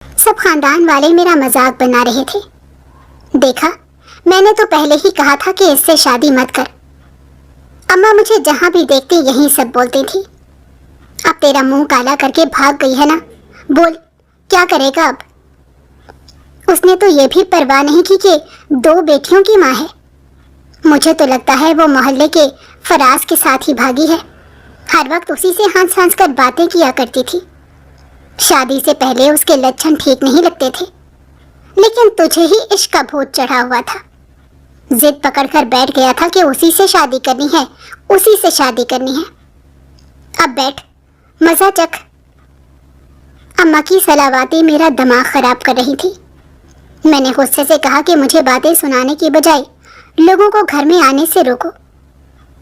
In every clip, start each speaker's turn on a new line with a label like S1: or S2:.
S1: सब खानदान वाले मेरा मजाक बना रहे थे। देखा, मैंने तो पहले ही कहा था कि इससे शादी मत कर। अम्मा मुझे जहां भी देखती यही सब बोलती थी। अब तेरा मुंह काला करके भाग गई है ना, बोल क्या करेगा अब। उसने तो ये भी परवाह नहीं की कि 2 बेटियों की माँ है। मुझे तो लगता है वो मोहल्ले के फराज के साथ ही भागी है। हर वक्त उसी से हंस हंस कर बातें किया करती थी। शादी से पहले उसके लक्षण ठीक नहीं लगते थे, लेकिन तुझे ही इश्क का भूत चढ़ा हुआ था। जिद पकड़कर बैठ गया था कि उसी से शादी करनी है, उसी से शादी करनी है। अब बैठ, मजा चख। अम्मा की सलावातें मेरा दिमाग खराब कर रही थी। मैंने गुस्से से कहा कि मुझे बातें सुनाने की बजाय लोगों को घर में आने से रोको।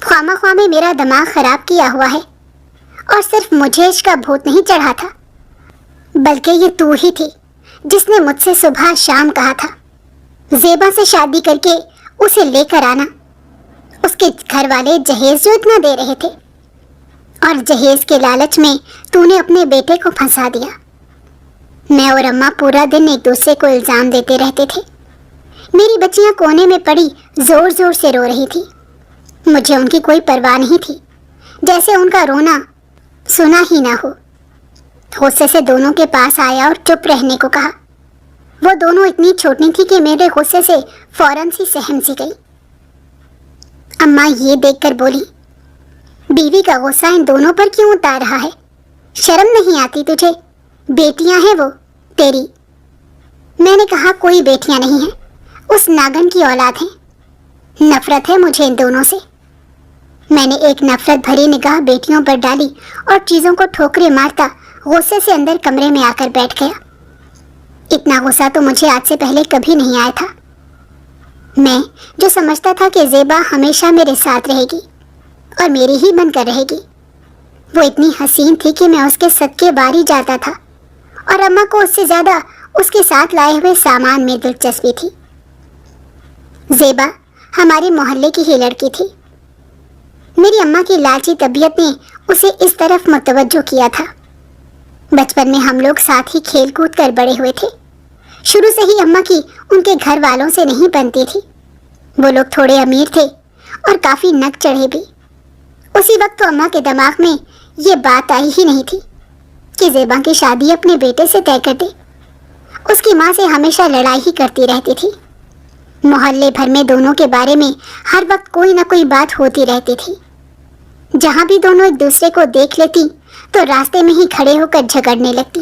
S1: ख्वामा में मेरा दिमाग खराब किया हुआ है, और सिर्फ मुझे इसका भूत नहीं चढ़ा था, बल्कि ये तू ही थी जिसने मुझसे सुबह शाम कहा था ज़ेबा से शादी करके उसे लेकर आना। उसके घर वाले जहेज जो इतना दे रहे थे, और जहेज के लालच में तूने अपने बेटे को फंसा दिया। मैं और अम्मा पूरा दिन एक दूसरे को इल्जाम देते रहते थे। मेरी बच्चियां कोने में पड़ी जोर जोर से रो रही थी। मुझे उनकी कोई परवाह नहीं थी, जैसे उनका रोना सुना ही ना हो। गुस्से से दोनों के पास आया और चुप रहने को कहा। वो दोनों इतनी छोटी थी कि मेरे गुस्से से फौरन सी सहम सी गई। अम्मा ये देखकर बोली, बीवी का गुस्सा इन दोनों पर क्यों उतार रहा है? शर्म नहीं आती तुझे? बेटियां हैं वो तेरी। मैंने कहा कोई बेटियां नहीं है, उस नागन की औलाद है। नफरत है मुझे इन दोनों से। मैंने एक नफरत भरी निगाह बेटियों पर डाली और चीजों को ठोकरे मारता गुस्से से अंदर कमरे में आकर बैठ गया। इतना गुस्सा तो मुझे आज से पहले कभी नहीं आया था। मैं जो समझता था कि ज़ेबा हमेशा मेरे साथ रहेगी और मेरी ही बनकर रहेगी, वो इतनी हसीन थी कि मैं उसके सदके बारी जाता था, और अम्मा को उससे ज्यादा उसके साथ लाए हुए सामान में दिलचस्पी थी। ज़ेबा हमारे मोहल्ले की ही लड़की थी। मेरी अम्मा की लालची तबीयत ने उसे इस तरफ मुतवज्जो किया था। बचपन में हम लोग साथ ही खेल कूद कर बड़े हुए थे। शुरू से ही अम्मा की उनके घर वालों से नहीं बनती थी। वो लोग थोड़े अमीर थे और काफी नक चढ़े भी। उसी वक्त तो अम्मा के दिमाग में ये बात आई ही नहीं थी कि ज़ेबा की शादी अपने बेटे से तय कर दे। उसकी माँ से हमेशा लड़ाई ही करती रहती थी। मोहल्ले भर में दोनों के बारे में हर वक्त कोई ना कोई बात होती रहती थी। जहाँ भी दोनों एक दूसरे को देख लेती तो रास्ते में ही खड़े होकर झगड़ने लगती,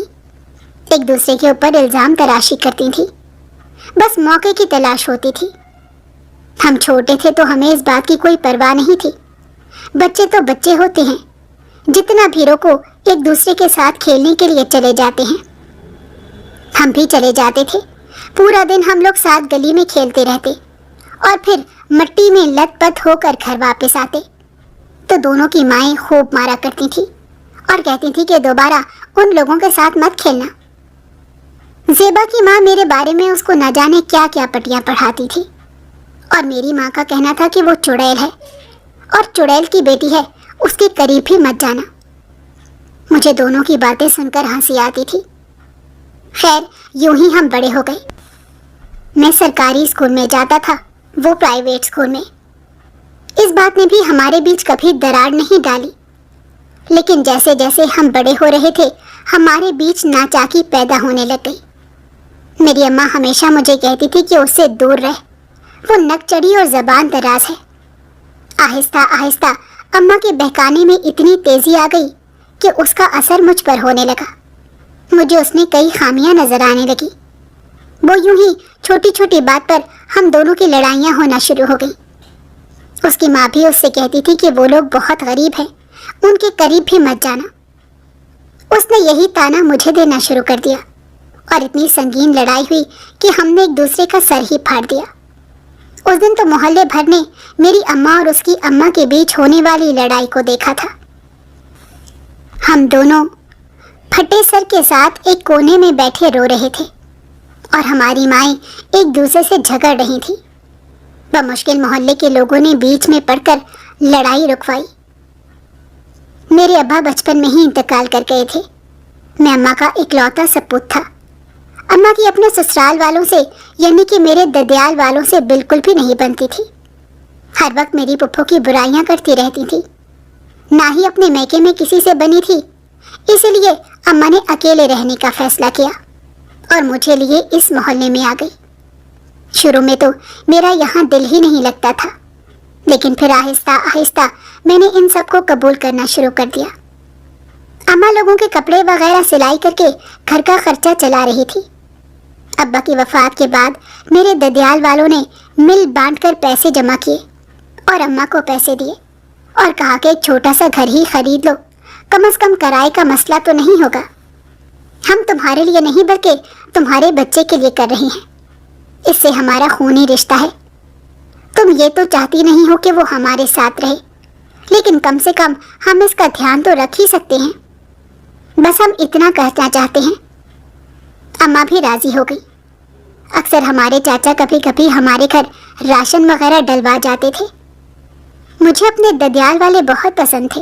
S1: एक दूसरे के ऊपर इल्जाम तराशी करती थी। बस मौके की तलाश होती थी। हम छोटे थे तो हमें इस बात की कोई परवाह नहीं थी। बच्चे तो बच्चे होते हैं, जितना भी रोको एक दूसरे के साथ खेलने के लिए चले जाते हैं। हम भी चले जाते थे। पूरा दिन हम लोग साथ गली में खेलते रहते और फिर मिट्टी में लथपथ होकर घर वापस आते तो दोनों की माएं खूब मारा करती थी और कहती थी कि दोबारा उन लोगों के साथ मत खेलना। ज़ेबा की माँ मेरे बारे में उसको न जाने क्या क्या पटियां पढ़ाती थी, और मेरी माँ का कहना था कि वो चुड़ैल है और चुड़ैल की बेटी है, उसके करीब भी मत जाना। मुझे दोनों की बातें सुनकर हंसी आती थी। खैर, यूं ही हम बड़े हो गए। मैं सरकारी स्कूल में जाता था, वो प्राइवेट स्कूल में। इस बात ने भी हमारे बीच कभी दरार नहीं डाली, लेकिन जैसे जैसे हम बड़े हो रहे थे हमारे बीच नाचाकी पैदा होने लग गई। मेरी अम्मा हमेशा मुझे कहती थी कि उससे दूर रह, वो नकचड़ी और जबान दराज है। आहिस्ता आहिस्ता अम्मा के बहकाने में इतनी तेजी आ गई कि उसका असर मुझ पर होने लगा। मुझे उसमें कई खामियां नजर आने लगी। वो यूं ही छोटी छोटी बात पर हम दोनों की लड़ाइयां होना शुरू हो गई। उसकी माँ भी उससे कहती थी कि वो लोग बहुत गरीब हैं, उनके करीब भी मत जाना। उसने यही ताना मुझे देना शुरू कर दिया और इतनी संगीन लड़ाई हुई कि हमने एक दूसरे का सर ही फाड़ दिया। उस दिन तो मोहल्ले भर ने मेरी अम्मा और उसकी अम्मा के बीच होने वाली लड़ाई को देखा था। हम दोनों फटे सर के साथ एक कोने में बैठे रो रहे थे और हमारी माएं एक दूसरे से झगड़ रही थी। बमुश्किल मोहल्ले के लोगों ने बीच में पड़कर लड़ाई रुकवाई। मेरे अब्बा बचपन में ही इंतकाल कर गए थे। मैं अम्मा का इकलौता सपूत था। अम्मा की अपने ससुराल वालों से यानी कि मेरे ददियाल वालों से बिल्कुल भी नहीं बनती थी। हर वक्त मेरी पुप्पो की बुराइयां करती रहती थी, ना ही अपने मैके में किसी से बनी थी। इसलिए अम्मा ने अकेले रहने का फैसला किया और मुझे लिए इस मोहल्ले में आ गई। शुरू में तो मेरा यहाँ दिल ही नहीं लगता था, लेकिन फिर आहिस्ता आहिस्ता मैंने इन सबको कबूल करना शुरू कर दिया। अम्मा लोगों के कपड़े वगैरह सिलाई करके घर का खर्चा चला रही थी। अब्बा की वफात के बाद मेरे ददियाल वालों ने मिल बांटकर पैसे जमा किए और अम्मा को पैसे दिए और कहा कि एक छोटा सा घर ही खरीद लो, कम से कम किराए का मसला तो नहीं होगा। हम तुम्हारे लिए नहीं बल्कि तुम्हारे बच्चे के लिए कर रहे हैं, इससे हमारा खूनी रिश्ता है। तुम ये तो चाहती नहीं हो कि वो हमारे साथ रहे, लेकिन कम से कम हम इसका ध्यान तो रख ही सकते हैं। बस हम इतना कहना चाहते हैं। अम्मा भी राजी हो गई। अक्सर हमारे चाचा कभी कभी हमारे घर राशन वगैरह डलवा जाते थे। मुझे अपने ददियाल वाले बहुत पसंद थे,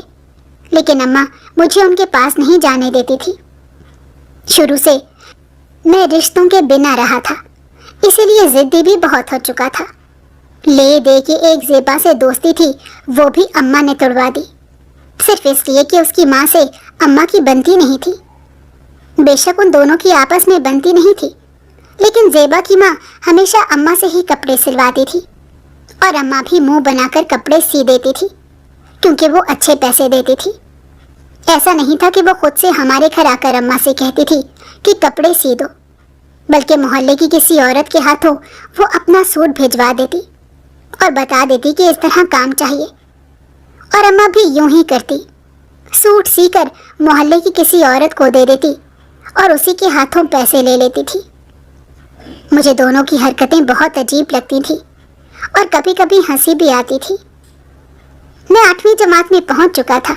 S1: लेकिन अम्मा मुझे उनके पास नहीं जाने देती थी। शुरू से मैं रिश्तों के बिना रहा था, इसीलिए जिद्दी भी बहुत हो चुका था। ले दे के एक ज़ेबा से दोस्ती थी, वो भी अम्मा ने तोड़वा दी, सिर्फ इसलिए कि उसकी माँ से अम्मा की बनती नहीं थी। बेशक उन दोनों की आपस में बनती नहीं थी, लेकिन ज़ेबा की माँ हमेशा अम्मा से ही कपड़े सिलवाती थी और अम्मा भी मुंह बनाकर कपड़े सी देती थी, क्योंकि वो अच्छे पैसे देती थी। ऐसा नहीं था कि वो खुद से हमारे घर आकर अम्मा से कहती थी कि कपड़े सी दो, बल्कि मोहल्ले की किसी औरत के हाथों वो अपना सूट भिजवा देती और बता देती कि इस तरह काम चाहिए, और अम्मा भी यूं ही करती। सूट सीकर मोहल्ले की किसी औरत को दे देती और उसी के हाथों पैसे ले लेती थी। मुझे दोनों की हरकतें बहुत अजीब लगती थी और कभी कभी हंसी भी आती थी। मैं 8वीं जमात में पहुंच चुका था।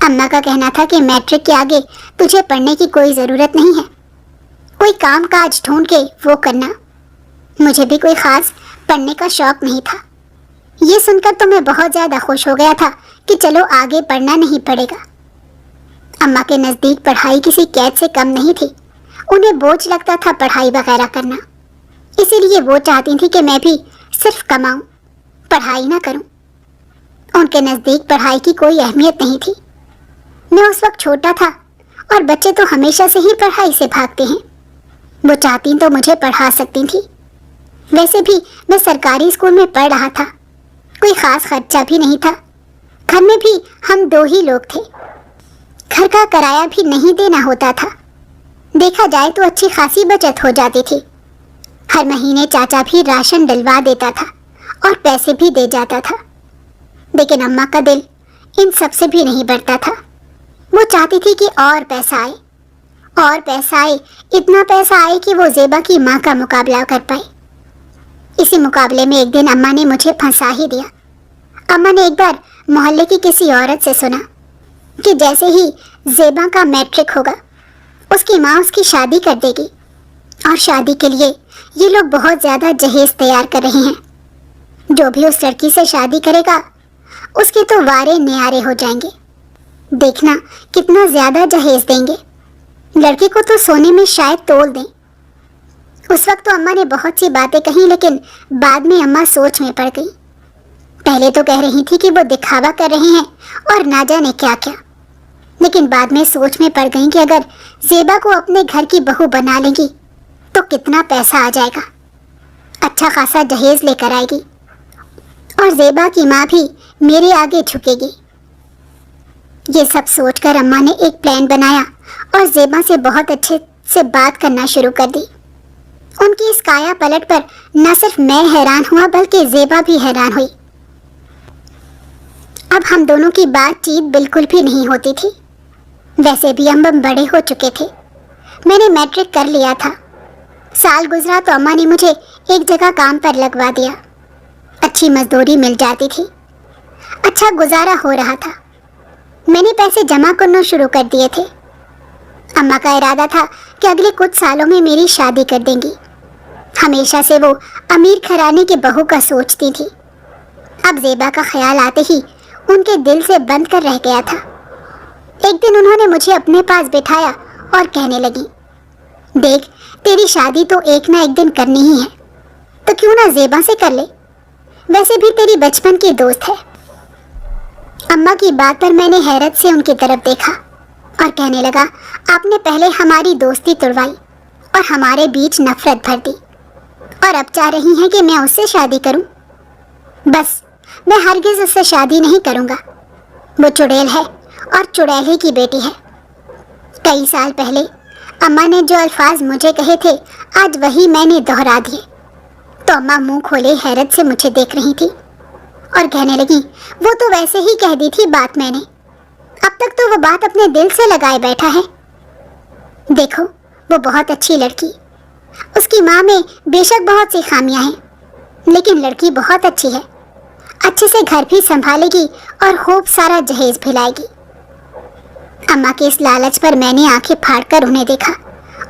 S1: अम्मा का कहना था कि मैट्रिक के आगे तुझे पढ़ने की कोई ज़रूरत नहीं है, कोई काम काज ढूंढ के वो करना। मुझे भी कोई ख़ास पढ़ने का शौक़ नहीं था। ये सुनकर तो मैं बहुत ज़्यादा खुश हो गया था कि चलो आगे पढ़ना नहीं पड़ेगा। अम्मा के नज़दीक पढ़ाई किसी कैद से कम नहीं थी। उन्हें बोझ लगता था पढ़ाई वगैरह करना, इसीलिए वो चाहती थी कि मैं भी सिर्फ कमाऊं, पढ़ाई ना करूं। उनके नज़दीक पढ़ाई की कोई अहमियत नहीं थी। मैं उस वक्त छोटा था और बच्चे तो हमेशा से ही पढ़ाई से भागते हैं। वो चाहती तो मुझे पढ़ा सकती थी। वैसे भी मैं सरकारी स्कूल में पढ़ रहा था, कोई ख़ास खर्चा भी नहीं था। घर में भी हम 2 ही लोग थे। घर का किराया भी नहीं देना होता था। देखा जाए तो अच्छी खासी बचत हो जाती थी। हर महीने चाचा भी राशन डलवा देता था और पैसे भी दे जाता था, लेकिन अम्मा का दिल इन सब से भी नहीं बढ़ता था। वो चाहती थी कि और पैसा आए, और पैसा आए, इतना पैसा आए कि वो ज़ेबा की माँ का मुकाबला कर पाए। इसी मुकाबले में एक दिन अम्मा ने मुझे फंसा ही दिया। अम्मा ने एक बार मोहल्ले की किसी औरत से सुना कि जैसे ही ज़ेबा का मैट्रिक होगा उसकी माँ उसकी शादी कर देगी, और शादी के लिए ये लोग बहुत ज़्यादा जहेज तैयार कर रहे हैं। जो भी उस लड़की से शादी करेगा उसके तो वारे न्यारे हो जाएंगे। देखना कितना ज़्यादा जहेज देंगे, लड़के को तो सोने में शायद तोल दें। उस वक्त तो अम्मा ने बहुत सी बातें कही, लेकिन बाद में अम्मा सोच में पड़ गई। पहले तो कह रही थी कि वो दिखावा कर रहे हैं और ना जाने क्या क्या, लेकिन बाद में सोच में पड़ गई कि अगर ज़ेबा को अपने घर की बहू बना लेंगी तो कितना पैसा आ जाएगा, अच्छा खासा जहेज लेकर आएगी और ज़ेबा की माँ भी मेरे आगे झुकेगी। ये सब सोचकर अम्मा ने एक प्लान बनाया और ज़ेबा से बहुत अच्छे से बात करना शुरू कर दी। उनकी इस काया पलट पर न सिर्फ मैं हैरान हुआ बल्कि ज़ेबा भी हैरान हुई। अब हम दोनों की बातचीत बिल्कुल भी नहीं होती थी। वैसे भी हम बड़े हो चुके थे। मैंने मैट्रिक कर लिया था। साल गुजरा तो अम्मा ने मुझे एक जगह काम पर लगवा दिया। अच्छी मजदूरी मिल जाती थी, अच्छा गुजारा हो रहा था। मैंने पैसे जमा करना शुरू कर दिए थे। अम्मा का इरादा था कि अगले कुछ सालों में मेरी शादी कर देंगी। हमेशा से वो अमीर घराने की बहू का सोचती थी। अब ज़ेबा का ख्याल आते ही उनके दिल से बंद कर रह गया था। एक दिन उन्होंने मुझे अपने पास बिठाया और कहने लगी, देख, तेरी शादी तो एक ना एक दिन करनी ही है, तो क्यों ना ज़ेबा से कर ले, वैसे भी तेरी बचपन की दोस्त है। अम्मा की बात पर मैंने हैरत से उनकी तरफ देखा और कहने लगा, आपने पहले हमारी दोस्ती तोड़वाई और हमारे बीच नफरत भर दी, और अब चाह रही हैं कि मैं उससे शादी करूं। बस, मैं हरगिज उससे शादी नहीं करूंगा। वो चुड़ैल है और चुड़ैल की बेटी है। कई साल पहले अम्मा ने जो अल्फाज मुझे कहे थे, आज वही मैंने दोहरा दिए। तो अम्मा मुंह खोले हैरत से मुझे देख रही थी और कहने लगी, वो तो वैसे ही कह दी थी बात मैंने, अब तक तो वो बात अपने दिल से लगाए बैठा है। देखो, वो बहुत अच्छी लड़की, उसकी माँ में बेशक बहुत सी खामियां हैं, लेकिन लड़की बहुत अच्छी है। अच्छे से घर भी संभालेगी और खूब सारा जहेज भी लाएगी। अम्मा के इस लालच पर मैंने आंखें फाड़कर उन्हें देखा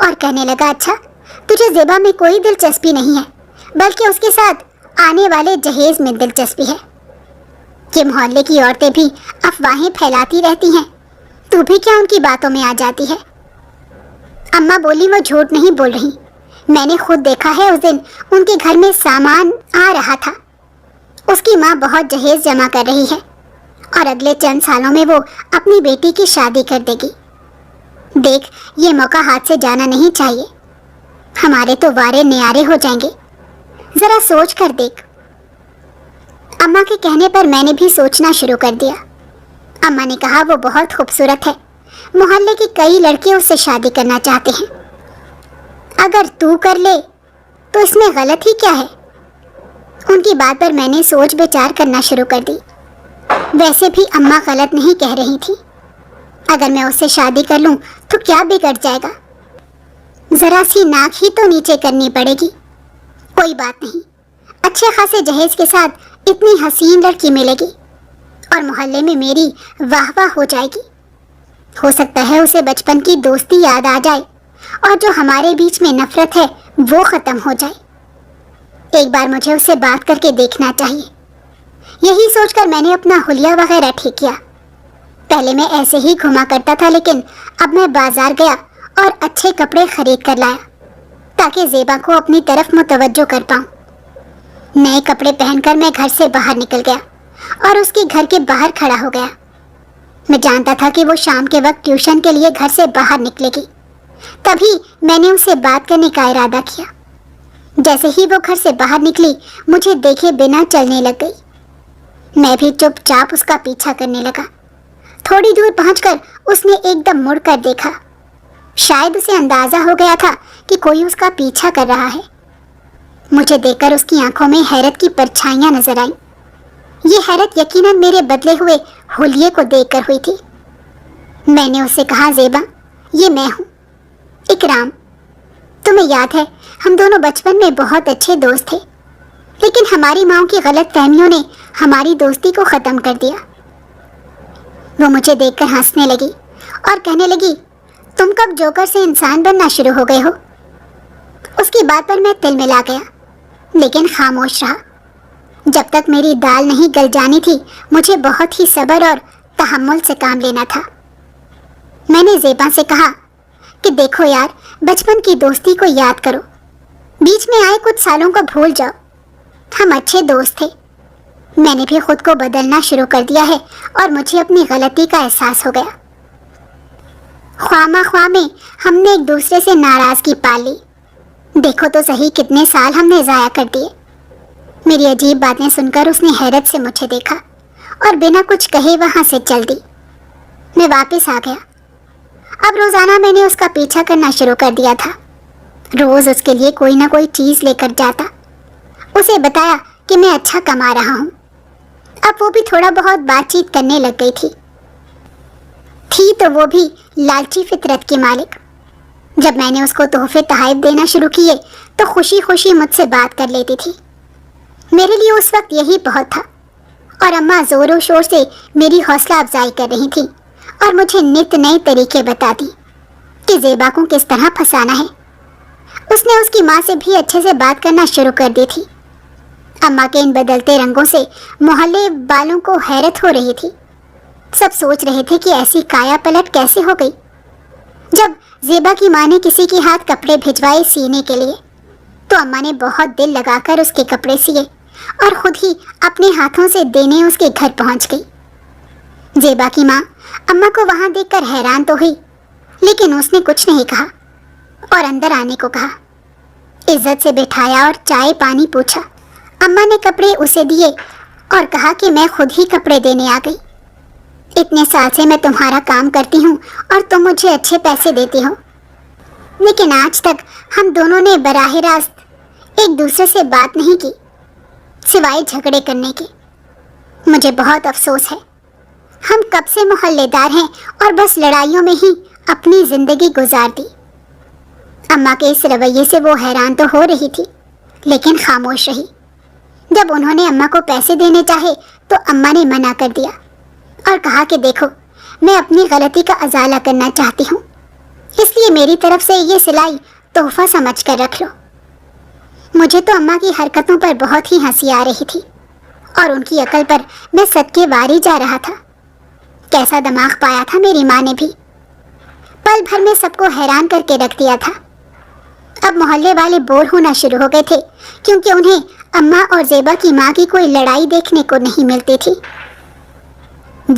S1: और कहने लगा, अच्छा, तुझे ज़ेबा में कोई दिलचस्पी नहीं है, बल्कि उसके साथ आने वाले जहेज में दिलचस्पी है। ये मोहल्ले की औरतें भी अफवाहें फैलाती रहती हैं, तू भी क्या उनकी बातों में आ जाती है? अम्मा बोली, वो झूठ नहीं बोल रही, मैंने खुद देखा है। उस दिन उनके घर में सामान आ रहा था। उसकी माँ बहुत जहेज जमा कर रही है और अगले चंद सालों में वो अपनी बेटी की शादी कर देगी। देख, ये मौका हाथ से जाना नहीं चाहिए, हमारे तो वारे न्यारे हो जाएंगे। जरा सोच कर देख। अम्मा के कहने पर मैंने भी सोचना शुरू कर दिया। अम्मा ने कहा, वो बहुत खूबसूरत है, मोहल्ले की कई लड़के उससे शादी करना चाहते हैं। अगर तू कर ले तो इसमें गलत ही क्या है? उनकी बात पर मैंने सोच विचार करना शुरू कर दी। वैसे भी अम्मा गलत नहीं कह रही थी। अगर मैं उससे शादी कर लूं तो क्या बिगड़ जाएगा? जरा सी नाक ही तो नीचे करनी पड़ेगी। कोई बात नहीं, अच्छे खासे जहेज के साथ इतनी हसीन लड़की मिलेगी और मोहल्ले में मेरी वाह वाह हो जाएगी। हो सकता है उसे बचपन की दोस्ती याद आ जाए और जो हमारे बीच में नफरत है वो खत्म हो जाए। एक बार मुझे उससे बात करके देखना चाहिए। यही सोचकर मैंने अपना हुलिया वगैरह ठीक किया। पहले मैं ऐसे ही घुमा करता था, लेकिन अब मैं बाजार गया और अच्छे कपड़े खरीद कर लाया ताकि ज़ेबा को अपनी तरफ मुतवज्जो कर पाऊं। नए कपड़े पहनकर मैं घर से बाहर निकल गया और उसके घर के बाहर खड़ा हो गया। मैं जानता था कि वो शाम के वक्त ट्यूशन के लिए घर से बाहर निकलेगी। तभी मैंने उससे बात करने का इरादा किया। जैसे ही वो घर से बाहर निकली, मुझे देखे बिना चलने लग गई। मैं भी चुपचाप उसका पीछा करने लगा। थोड़ी दूर पहुंचकर उसने एकदम मुड़कर देखा। शायद उसे अंदाजा हो गया था कि कोई उसका पीछा कर रहा है। मुझे देखकर उसकी आंखों में हैरत की परछाइयां नजर आईं। ये हैरत यकीनन मेरे बदले हुए हुलिये को देखकर हुई थी। मैंने उससे कहा, ज़ेबा, ये मैं हूँ, इकराम। तुम्हें याद है, हम दोनों बचपन में बहुत अच्छे दोस्त थे, लेकिन हमारी माँओं की गलत फहमियों ने हमारी दोस्ती को ख़त्म कर दिया। वो मुझे देखकर हंसने लगी और कहने लगी, तुम कब जोकर से इंसान बनना शुरू हो गए हो? उसकी बात पर मैं तिलमिला गया, लेकिन खामोश रहा। जब तक मेरी दाल नहीं गल जानी थी, मुझे बहुत ही सब्र और तहम्मुल से काम लेना था। मैंने ज़ेबा से कहा कि देखो यार, बचपन की दोस्ती को याद करो, बीच में आए कुछ सालों को भूल जाओ। हम अच्छे दोस्त थे। मैंने भी खुद को बदलना शुरू कर दिया है और मुझे अपनी गलती का एहसास हो गया। ख्वामा में हमने एक दूसरे से नाराज़गी पाल ली। देखो तो सही, कितने साल हमने ज़ाया कर दिए। मेरी अजीब बातें सुनकर उसने हैरत से मुझे देखा और बिना कुछ कहे वहाँ से चल दी। मैं वापस आ गया। अब रोज़ाना मैंने उसका पीछा करना शुरू कर दिया था। रोज़ उसके लिए कोई ना कोई चीज़ लेकर जाता। उसे बताया कि मैं अच्छा कमा रहा हूँ। अब वो भी थोड़ा बहुत बातचीत करने लग गई थी तो वो भी लालची फितरत की मालिक। जब मैंने उसको तोहफे तहाइफ देना शुरू किए तो खुशी खुशी मुझसे बात कर लेती थी। मेरे लिए उस वक्त यही बहुत था और अम्मा ज़ोरों शोर से मेरी हौसला अफजाई कर रही थी और मुझे नित नए तरीके बताती कि ज़ेबा को किस तरह फंसाना है। उसने उसकी माँ से भी अच्छे से बात करना शुरू कर दी थी। अम्मा के इन बदलते रंगों से मोहल्ले वालों को हैरत हो रही थी। सब सोच रहे थे कि ऐसी काया पलट कैसे हो गई। جب زیبا کی ماں نے کسی کے ہاتھ کپڑے بھجوائے سینے کے لیے تو اماں نے بہت دل لگا کر اس کے کپڑے سیے اور خود ہی اپنے ہاتھوں سے دینے اس کے گھر پہنچ گئی۔ زیبا کی ماں اماں کو وہاں دیکھ کر حیران تو ہوئی، لیکن اس نے کچھ نہیں کہا اور اندر آنے کو کہا۔ عزت سے بٹھایا اور چائے پانی پوچھا۔ اماں نے کپڑے اسے دیے اور کہا کہ میں خود ہی کپڑے دینے آ گئی۔ اتنے سال سے میں تمہارا کام کرتی ہوں اور تم مجھے اچھے پیسے دیتی ہو، لیکن آج تک ہم دونوں نے براہ راست ایک دوسرے سے بات نہیں کی سوائے جھگڑے کرنے کے۔ مجھے بہت افسوس ہے، ہم کب سے محلے دار ہیں اور بس لڑائیوں میں ہی اپنی زندگی گزار دی۔ اماں کے اس رویے سے وہ حیران تو ہو رہی تھی، لیکن خاموش رہی۔ جب انہوں نے اماں کو پیسے دینے چاہے تو اماں نے منع کر دیا اور کہا کہ دیکھو، میں اپنی غلطی کا ازالہ کرنا چاہتی ہوں، اس لیے میری طرف سے یہ سلائی تحفہ سمجھ کر رکھ لو۔ مجھے تو اماں کی حرکتوں پر بہت ہی ہنسی آ رہی تھی اور ان کی عقل پر میں صدقے واری جا رہا تھا۔ کیسا دماغ پایا تھا میری ماں نے بھی، پل بھر میں سب کو حیران کر کے رکھ دیا تھا۔ اب محلے والے بور ہونا شروع ہو گئے تھے کیونکہ انہیں اماں اور زیبا کی ماں کی کوئی لڑائی دیکھنے کو نہیں ملتی تھی۔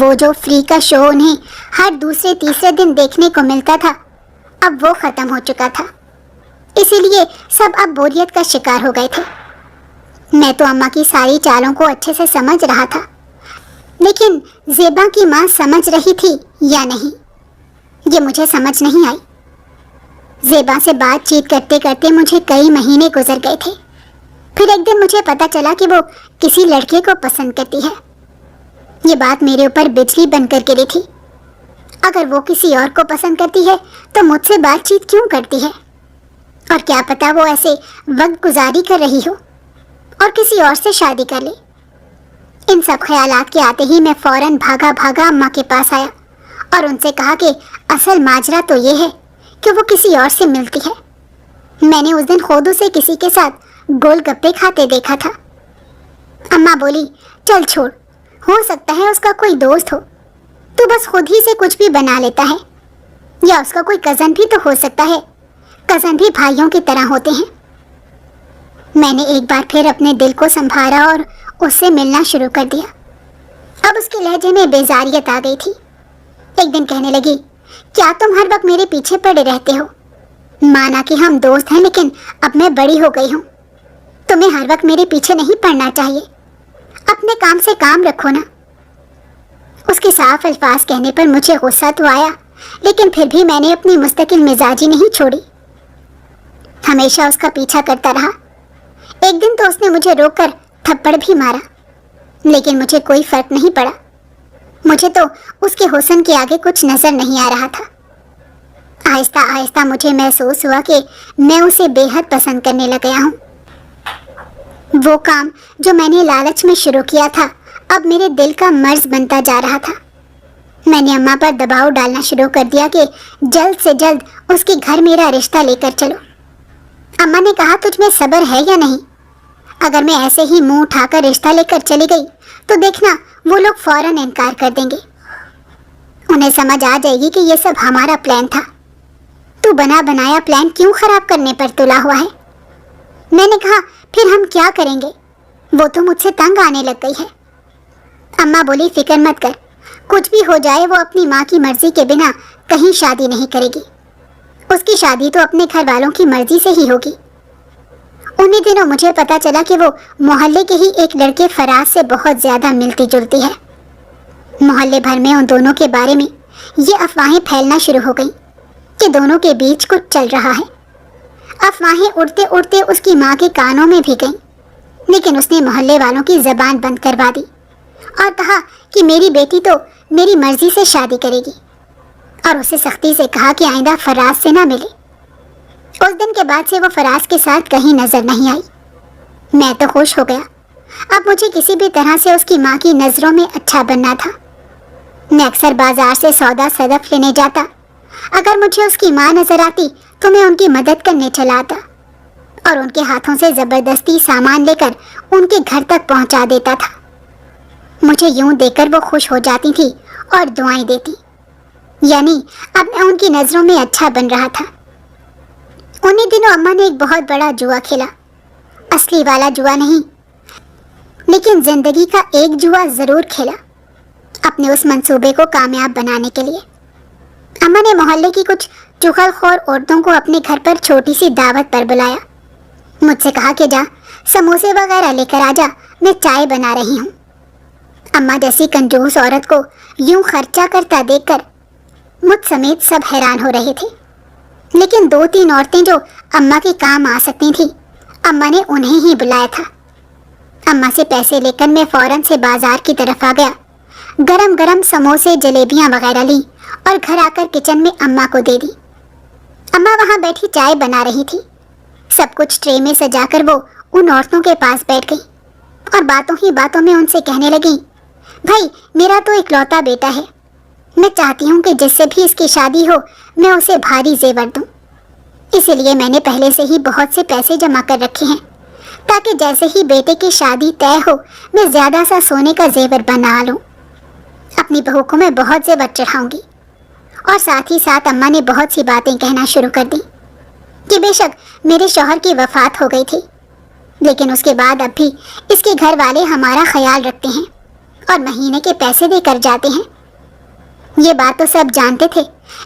S1: وہ جو فری کا شو انہیں ہر دوسرے تیسرے دن دیکھنے کو ملتا تھا، اب وہ ختم ہو چکا تھا، اسی لیے سب اب بوریت کا شکار ہو گئے تھے۔ میں تو اماں کی ساری چالوں کو اچھے سے سمجھ رہا تھا، لیکن زیبا کی ماں سمجھ رہی تھی یا نہیں، یہ مجھے سمجھ نہیں آئی۔ زیبا سے بات چیت کرتے کرتے مجھے کئی مہینے گزر گئے تھے۔ پھر ایک دن مجھے پتا چلا کہ وہ کسی لڑکے کو پسند کرتی ہے۔ یہ بات میرے اوپر بجلی بن کر گری تھی۔ اگر وہ کسی اور کو پسند کرتی ہے تو مجھ سے بات چیت کیوں کرتی ہے؟ اور کیا پتا وہ ایسے وقت گزاری کر رہی ہو اور کسی اور سے شادی کر لے۔ ان سب خیالات کے آتے ہی میں فوراً بھاگا بھاگا اماں کے پاس آیا اور ان سے کہا کہ اصل ماجرا تو یہ ہے کہ وہ کسی اور سے ملتی ہے۔ میں نے اس دن خود اسے کسی کے ساتھ گول گپے کھاتے دیکھا تھا۔ اماں بولی، چل چھوڑ، ہو سکتا ہے اس کا کوئی دوست ہو، تو بس خود ہی سے کچھ بھی بنا لیتا ہے، یا اس کا کوئی کزن بھی تو ہو سکتا ہے، کزن بھی بھائیوں کی طرح ہوتے ہیں۔ میں نے ایک بار پھر اپنے دل کو سنبھالا اور اس سے ملنا شروع کر دیا۔ اب اس کے لہجے میں بیزاریت آ گئی تھی۔ ایک دن کہنے لگی، کیا تم ہر وقت میرے پیچھے پڑے رہتے ہو؟ مانا کہ ہم دوست ہیں، لیکن اب میں بڑی ہو گئی ہوں، تمہیں ہر وقت میرے پیچھے نہیں پڑنا چاہیے، اپنے کام سے کام رکھو نا۔ اس کے صاف الفاظ کہنے پر مجھے غصہ تو آیا، لیکن پھر بھی میں نے اپنی مستقل مزاجی نہیں چھوڑی، ہمیشہ اس کا پیچھا کرتا رہا۔ ایک دن تو اس نے مجھے روک کر تھپڑ بھی مارا، لیکن مجھے کوئی فرق نہیں پڑا۔ مجھے تو اس کے حسن کے آگے کچھ نظر نہیں آ رہا تھا۔ آہستہ آہستہ مجھے محسوس ہوا کہ میں اسے بے حد پسند کرنے لگ گیا ہوں۔ وہ کام جو میں نے لالچ میں شروع کیا تھا اب میرے دل کا مرض بنتا جا رہا تھا۔ میں نے اماں پر دباؤ ڈالنا شروع کر دیا کہ جلد سے جلد اس کے گھر میرا رشتہ لے کر چلو۔ اماں نے کہا، تجھ میں صبر ہے یا نہیں؟ اگر میں ایسے ہی منہ اٹھا کر رشتہ لے کر چلی گئی تو دیکھنا وہ لوگ فوراً انکار کر دیں گے، انہیں سمجھ آ جائے گی کہ یہ سب ہمارا پلان تھا۔ تو بنا بنایا پلان کیوں خراب کرنے پر تلا ہوا ہے؟ میں نے کہا، پھر ہم کیا کریں گے؟ وہ تو مجھ سے تنگ آنے لگ گئی ہے۔ اماں بولی، فکر مت کر، کچھ بھی ہو جائے وہ اپنی ماں کی مرضی کے بنا کہیں شادی نہیں کرے گی، اس کی شادی تو اپنے گھر والوں کی مرضی سے ہی ہوگی۔ انہی دنوں مجھے پتا چلا کہ وہ محلے کے ہی ایک لڑکے فراز سے بہت زیادہ ملتی جلتی ہے۔ محلے بھر میں ان دونوں کے بارے میں یہ افواہیں پھیلنا شروع ہو گئیں کہ دونوں کے بیچ کچھ چل رہا ہے۔ افواہیں اڑتے اڑتے اس کی ماں کے کانوں میں بھی گئیں، لیکن اس نے محلے والوں کی زبان بند کروا دی اور کہا کہ میری بیٹی تو میری مرضی سے شادی کرے گی، اور اسے سختی سے کہا کہ آئندہ فراز سے نہ ملے۔ اس دن کے بعد سے وہ فراز کے ساتھ کہیں نظر نہیں آئی۔ میں تو خوش ہو گیا، اب مجھے کسی بھی طرح سے اس کی ماں کی نظروں میں اچھا بننا تھا۔ میں اکثر بازار سے سودا صدف لینے جاتا، اگر مجھے اس کی ماں نظر آتی تو میں ان کی مدد کرنے چلا آتا اور ان کے ہاتھوں سے زبردستی سامان لے کر ان کے گھر تک پہنچا دیتا تھا۔ مجھے یوں دیکھ کر وہ خوش ہو جاتی تھی اور دعائیں دیتی۔ यानी अब मैं उनकी नजरों में अच्छा बन रहा था। उन्हीं दिनों अम्मा ने एक बहुत बड़ा जुआ खेला, असली वाला जुआ नहीं, लेकिन जिंदगी का एक जुआ जरूर खेला, अपने उस मंसूबे को कामयाब बनाने के लिए। अम्मा ने मोहल्ले की कुछ चुगलखोर औरतों को अपने घर पर छोटी सी दावत पर बुलाया। मुझसे कहा कि जा समोसे वगैरह लेकर आ जा, मैं चाय बना रही हूँ। अम्मा जैसी कंजूस औरत को यूं खर्चा करता देखकर मुझ समेत सब हैरान हो रहे थे, लेकिन 2-3 औरतें जो अम्मा के काम आ सकती थी, अम्मा ने उन्हें ही बुलाया था। अम्मा से पैसे लेकर मैं फौरन से बाजार की तरफ आ गया। गरम गरम समोसे जलेबियां वगैरह ली और घर आकर किचन में अम्मा को दे दी। अम्मा वहां बैठी चाय बना रही थी। सब कुछ ट्रे में सजाकर वो उन औरतों के पास बैठ गई और बातों ही बातों में उनसे कहने लगी, भाई मेरा तो इकलौता बेटा है, मैं चाहती हूँ कि जिससे भी इसकी शादी हो मैं उसे भारी जेवर दूँ। इसीलिए मैंने पहले से ही बहुत से पैसे जमा कर रखे हैं, ताकि जैसे ही बेटे की शादी तय हो मैं ज्यादा सा सोने का जेवर बना लूँ। अपनी बहू को मैं बहुत जेवर चढ़ाऊंगी। और साथ ही साथ अम्मा ने बहुत सी बातें कहना शुरू कर दी कि बेशक मेरे शौहर की वफात हो गई थी, लेकिन उसके बाद अब भी इसके घर वाले हमारा ख्याल रखते हैं और महीने के पैसे देकर जाते हैं। ये बात तो सब जानते थे,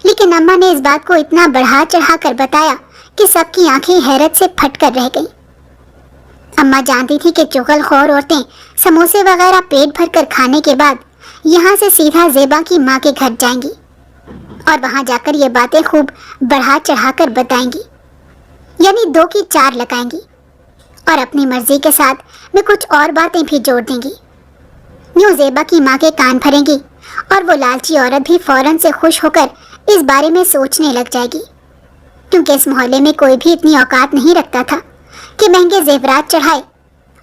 S1: लेकिन अम्मा ने इस बात को इतना बढ़ा चढ़ा कर बताया कि सबकी आंखें हैरत से फट कर रह गईं। अम्मा जानती थी कि चुगलखोर औरतें समोसे वगैरह पेट भर कर खाने के बाद यहाँ से सीधा ज़ेबा की माँ के घर जाएंगी और वहाँ जाकर ये बातें खूब बढ़ा चढ़ा कर बताएंगी, यानी 2 की 4 लगाएंगी और अपनी मर्जी के साथ में कुछ और बातें भी जोड़ देंगी। यूँ ज़ेबा की माँ के कान भरेंगी और वो लालची औरत भी फौरन से खुश होकर इस बारे में सोचने लग जाएगी, क्योंकि इस मोहल्ले में कोई भी इतनी औकात नहीं रखता था कि महंगे जेवरात चढ़ाए।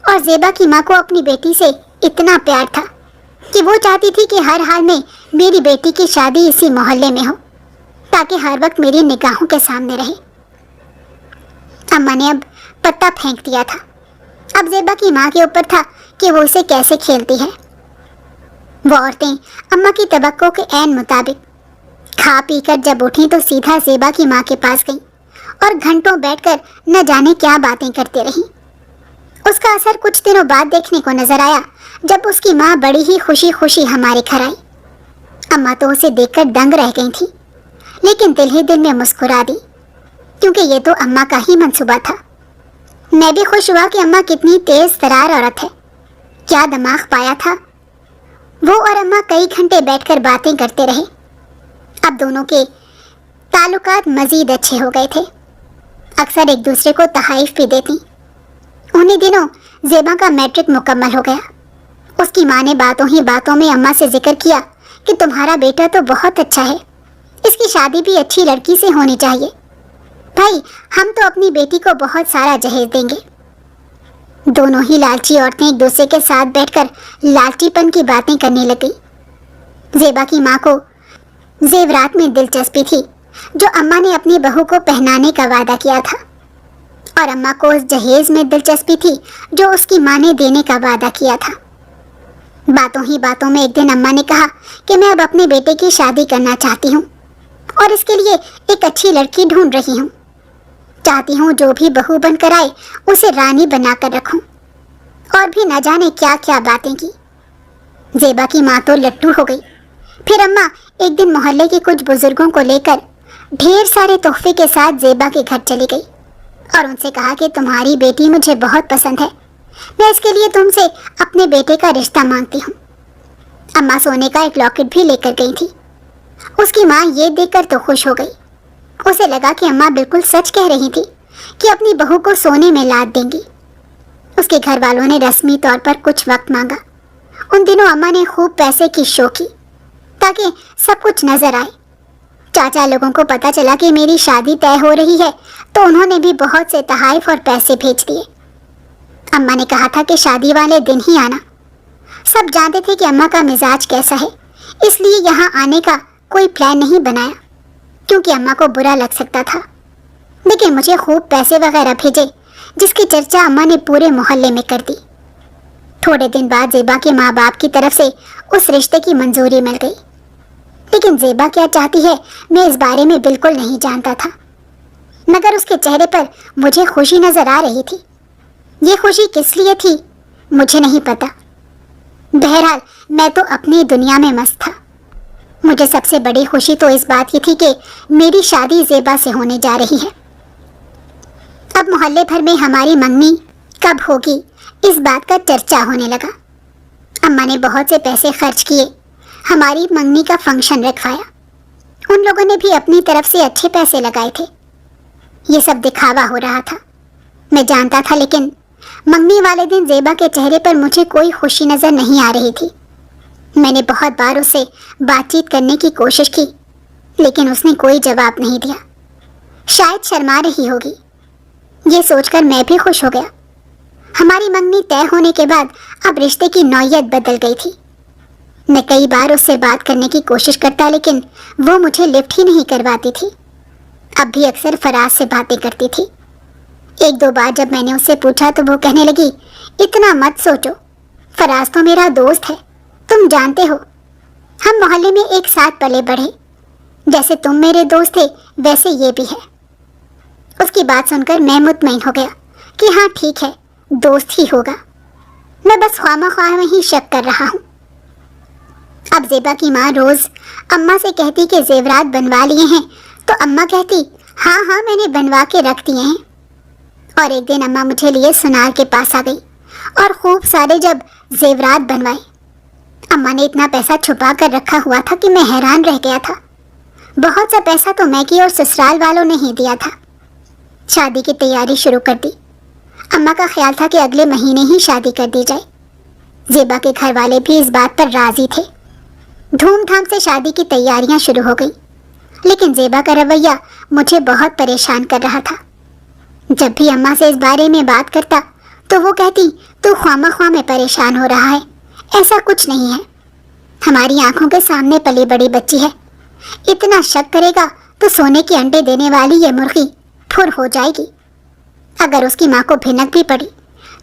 S1: और ज़ेबा की माँ को अपनी बेटी से इतना प्यार था कि वो चाहती थी कि हर हाल में मेरी बेटी की शादी इसी मोहल्ले में हो, ताकि हर वक्त मेरी निगाहों के सामने रहे। अम्मा ने अब पत्ता फेंक दिया था। अब ज़ेबा की माँ के ऊपर था कि वो इसे कैसे खेलती है। वो औरतें अम्मा की तवक्को के ऐन मुताबिक खा पी कर जब उठी तो सीधा ज़ेबा की माँ के पास गई और घंटों बैठकर न जाने क्या बातें करते रहीं। उसका असर कुछ दिनों बाद देखने को नजर आया, जब उसकी माँ बड़ी ही खुशी खुशी हमारे घर आई। अम्मा तो उसे देखकर दंग रह गई थी, लेकिन दिल ही दिल में मुस्कुरा दी, क्योंकि ये तो अम्मा का ही मंसूबा था। मैं भी खुश हुआ कि अम्मा कितनी तेज तरार औरत है, क्या दिमाग पाया था। वो और अम्मा कई घंटे बैठकर बातें करते रहे। अब दोनों के ताल्लुकात मजीद अच्छे हो गए थे, अक्सर एक दूसरे को तहाइफ भी देती। उन्हीं दिनों ज़ेबा का मैट्रिक मुकम्मल हो गया। उसकी माँ ने बातों ही बातों में अम्मा से जिक्र किया कि तुम्हारा बेटा तो बहुत अच्छा है, इसकी शादी भी अच्छी लड़की से होनी चाहिए। भाई हम तो अपनी बेटी को बहुत सारा जहेज देंगे। दोनों ही लालची औरतें एक दूसरे के साथ बैठकर लालचीपन की बातें करने लगी। ज़ेबा की माँ को जेवरात में दिलचस्पी थी जो अम्मा ने अपनी बहू को पहनाने का वादा किया था, और अम्मा को उस जहेज में दिलचस्पी थी जो उसकी माँ ने देने का वादा किया था। बातों ही बातों में एक दिन अम्मा ने कहा कि मैं अब अपने बेटे की शादी करना चाहती हूँ और इसके लिए एक अच्छी लड़की ढूंढ रही हूँ। चाहती हूँ जो भी बहू बनकर आए उसे रानी बनाकर रखूँ। और भी न जाने क्या क्या बातें की। ज़ेबा की माँ तो लट्टू हो गई। फिर अम्मा एक दिन मोहल्ले के कुछ बुजुर्गों को लेकर ढेर सारे तोहफे के साथ ज़ेबा के घर चली गई और उनसे कहा कि तुम्हारी बेटी मुझे बहुत पसंद है, मैं इसके लिए तुमसे अपने बेटे का रिश्ता मांगती हूँ। अम्मा सोने का एक लॉकेट भी लेकर गई थी। उसकी माँ ये देखकर तो खुश हो गई। उसे लगा कि अम्मा बिल्कुल सच कह रही थी कि अपनी बहू को सोने में लाद देंगी। उसके घर वालों ने रस्मी तौर पर कुछ वक्त मांगा। उन दिनों अम्मा ने खूब पैसे की शो की ताकि सब कुछ नजर आए। चाचा लोगों को पता चला कि मेरी शादी तय हो रही है तो उन्होंने भी बहुत से तहाइफ और पैसे भेज दिए। अम्मा ने कहा था कि शादी वाले दिन ही आना। सब जानते थे कि अम्मा का मिजाज कैसा है, इसलिए यहाँ आने का कोई प्लान नहीं बनाया, क्योंकि अम्मा को बुरा लग सकता था। लेकिन मुझे खूब पैसे वगैरह भेजे, जिसकी चर्चा अम्मा ने पूरे मोहल्ले में कर दी। थोड़े दिन बाद ज़ेबा के माँ बाप की तरफ से उस रिश्ते की मंजूरी मिल गई। لیکن زیبا کیا چاہتی ہے میں اس بارے میں بالکل نہیں جانتا تھا، مگر اس کے چہرے پر مجھے خوشی نظر آ رہی تھی۔ یہ خوشی کس لیے تھی مجھے نہیں پتا۔ بہرحال میں تو اپنی دنیا میں مست تھا۔ مجھے سب سے بڑی خوشی تو اس بات کی تھی کہ میری شادی زیبا سے ہونے جا رہی ہے۔ اب محلے بھر میں ہماری منگنی کب ہوگی اس بات کا چرچا ہونے لگا۔ اماں نے بہت سے پیسے خرچ کیے، ہماری منگنی کا فنکشن رکھوایا۔ ان لوگوں نے بھی اپنی طرف سے اچھے پیسے لگائے تھے۔ یہ سب دکھاوا ہو رہا تھا، میں جانتا تھا، لیکن منگنی والے دن زیبا کے چہرے پر مجھے کوئی خوشی نظر نہیں آ رہی تھی۔ میں نے بہت بار اسے بات چیت کرنے کی کوشش کی، لیکن اس نے کوئی جواب نہیں دیا۔ شاید شرما رہی ہوگی۔ یہ سوچ کر میں بھی خوش ہو گیا۔ ہماری منگنی طے ہونے کے بعد اب رشتے کی نوعیت بدل گئی تھی۔ میں کئی بار اس سے بات کرنے کی کوشش کرتا، لیکن وہ مجھے لفٹ ہی نہیں کرواتی تھی۔ اب بھی اکثر فراز سے باتیں کرتی تھی۔ ایک دو بار جب میں نے اس سے پوچھا تو وہ کہنے لگی، اتنا مت سوچو، فراز تو میرا دوست ہے، تم جانتے ہو ہم محلے میں ایک ساتھ پلے بڑھے، جیسے تم میرے دوست تھے ویسے یہ بھی ہے۔ اس کی بات سن کر میں مطمئن ہو گیا کہ ہاں ٹھیک ہے، دوست ہی ہوگا۔ میں بس خواہ خواہ میں ہی شک کر رہا ہوں۔ اب زیبا کی ماں روز اماں سے کہتی کہ زیورات بنوا لیے ہیں، تو اماں کہتی ہاں ہاں میں نے بنوا کے رکھ دیے ہیں۔ اور ایک دن اماں مجھے لیے سنار کے پاس آ گئی اور خوب سارے جب زیورات بنوائے۔ اماں نے اتنا پیسہ چھپا کر رکھا ہوا تھا کہ میں حیران رہ گیا تھا۔ بہت سا پیسہ تو میں کی اور سسرال والوں نے ہی دیا تھا۔ شادی کی تیاری شروع کر دی۔ اماں کا خیال تھا کہ اگلے مہینے ہی شادی کر دی جائے۔ زیبا کے گھر والے بھی اس بات پر راضی تھے۔ دھوم دھام سے شادی کی تیاریاں شروع ہو گئی، لیکن زیبا کا رویہ مجھے بہت پریشان کر رہا تھا۔ جب بھی اماں سے اس بارے میں بات کرتا تو وہ کہتی تو خواہ خواہ میں پریشان ہو رہا ہے، ایسا کچھ نہیں ہے، ہماری آنکھوں کے سامنے پلی بڑی بچی ہے، اتنا شک کرے گا تو سونے کے انڈے دینے والی یہ مرغی پھر ہو جائے گی۔ اگر اس کی ماں کو بھنک بھی پڑی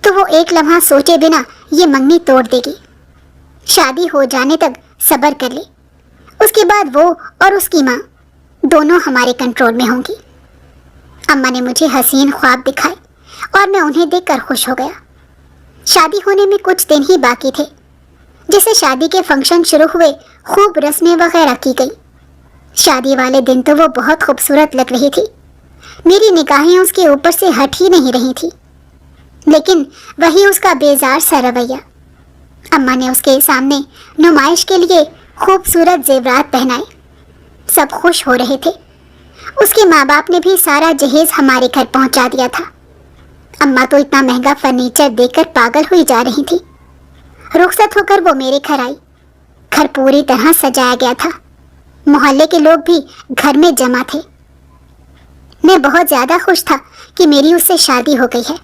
S1: تو وہ ایک لمحہ سوچے بنا یہ منگنی توڑ دے گی۔ شادی ہو جانے تک صبر کر لے، اس کے بعد وہ اور اس کی ماں دونوں ہمارے کنٹرول میں ہوں گی۔ اماں نے مجھے حسین خواب دکھائے اور میں انہیں دیکھ کر خوش ہو گیا۔ شادی ہونے میں کچھ دن ہی باقی تھے۔ جیسے شادی کے فنکشن شروع ہوئے، خوب رسمیں وغیرہ کی گئی۔ شادی والے دن تو وہ بہت خوبصورت لگ رہی تھی، میری نگاہیں اس کے اوپر سے ہٹ ہی نہیں رہی تھی، لیکن وہی اس کا بیزار سا رویہ۔ اماں نے اس کے سامنے نمائش کے لیے خوبصورت زیورات پہنائے، سب خوش ہو رہے تھے۔ اس کے ماں باپ نے بھی سارا جہیز ہمارے گھر پہنچا دیا تھا۔ اماں تو اتنا مہنگا فرنیچر دیکھ کر پاگل ہوئی جا رہی تھی۔ رخصت ہو کر وہ میرے گھر آئی۔ گھر پوری طرح سجایا گیا تھا، محلے کے لوگ بھی گھر میں جمع تھے۔ میں بہت زیادہ خوش تھا کہ میری اس سے شادی ہو گئی ہے۔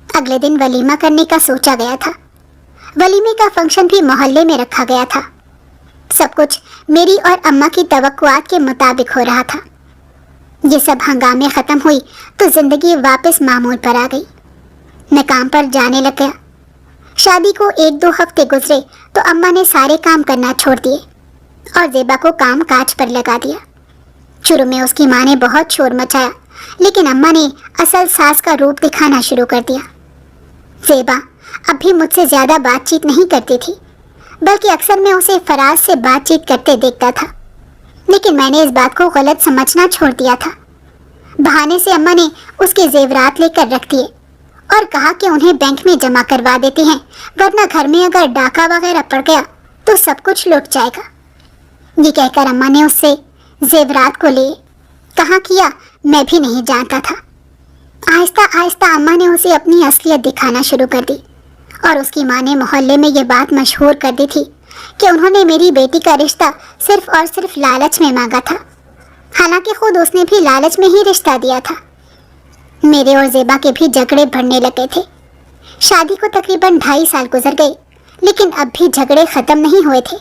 S1: اگلے دن ولیمہ کرنے کا سوچا گیا تھا۔ ولیمے کا فنکشن بھی محلے میں رکھا گیا تھا۔ سب کچھ میری اور اماں کی توقعات کے مطابق ہو رہا تھا۔ یہ سب ہنگامے ختم ہوئی تو زندگی واپس معمول پر آ گئی۔ میں کام پر جانے لگ گیا۔ شادی کو ایک دو ہفتے گزرے تو اماں نے سارے کام کرنا چھوڑ دیے اور زیبا کو کام کاج پر لگا دیا۔ شروع میں اس کی ماں نے بہت شور مچایا، لیکن اماں نے اصل ساس کا روپ دکھانا شروع کر دیا۔ زیبا اب بھی مجھ سے زیادہ بات چیت نہیں کرتی تھی، بلکہ اکثر میں اسے فراز سے بات چیت کرتے دیکھتا تھا، لیکن میں نے اس بات کو غلط سمجھنا چھوڑ دیا تھا۔ بہانے سے اماں نے اس کے زیورات لے کر رکھ دیے اور کہا کہ انہیں بینک میں جمع کروا دیتے ہیں، ورنہ گھر میں اگر ڈاکہ وغیرہ پڑ گیا تو سب کچھ لٹ جائے گا۔ یہ کہہ کر اماں نے اس سے زیورات کو لے کہاں کیا میں بھی نہیں جانتا تھا۔ آہستہ آہستہ اماں نے اسے اپنی اصلیت دکھانا شروع کر دی، اور اس کی ماں نے محلے میں یہ بات مشہور کر دی تھی کہ انہوں نے میری بیٹی کا رشتہ صرف اور صرف لالچ میں مانگا تھا، حالانکہ خود اس نے بھی لالچ میں ہی رشتہ دیا تھا۔ میرے اور زیبا کے بھی جھگڑے بڑھنے لگے تھے۔ شادی کو تقریباً 2.5 سال گزر گئے، لیکن اب بھی جھگڑے ختم نہیں ہوئے تھے۔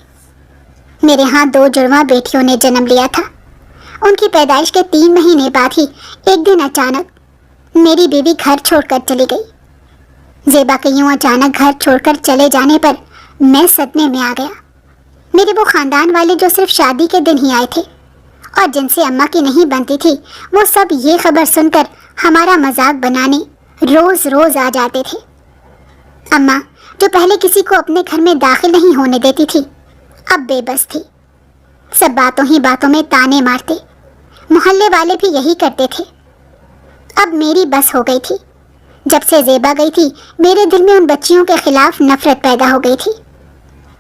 S1: میرے ہاں 2 جڑواں بیٹیوں نے جنم لیا تھا۔ ان کی پیدائش کے 3 مہینے بعد ہی ایک دن اچانک میری بیوی گھر چھوڑ کر چلی گئی۔ زیبا کے یوں اچانک گھر چھوڑ کر چلے جانے پر میں صدمے میں آ گیا۔ میرے وہ خاندان والے جو صرف شادی کے دن ہی آئے تھے اور جن سے اماں کی نہیں بنتی تھی، وہ سب یہ خبر سن کر ہمارا مذاق بنانے روز روز آ جاتے تھے۔ اماں جو پہلے کسی کو اپنے گھر میں داخل نہیں ہونے دیتی تھی، اب بے بس تھی۔ سب باتوں ہی باتوں میں تانے مارتے، محلے والے بھی یہی کرتے تھے۔ اب میری بس ہو گئی تھی۔ جب سے زیبا گئی تھی، میرے دل میں ان بچیوں کے خلاف نفرت پیدا ہو گئی تھی۔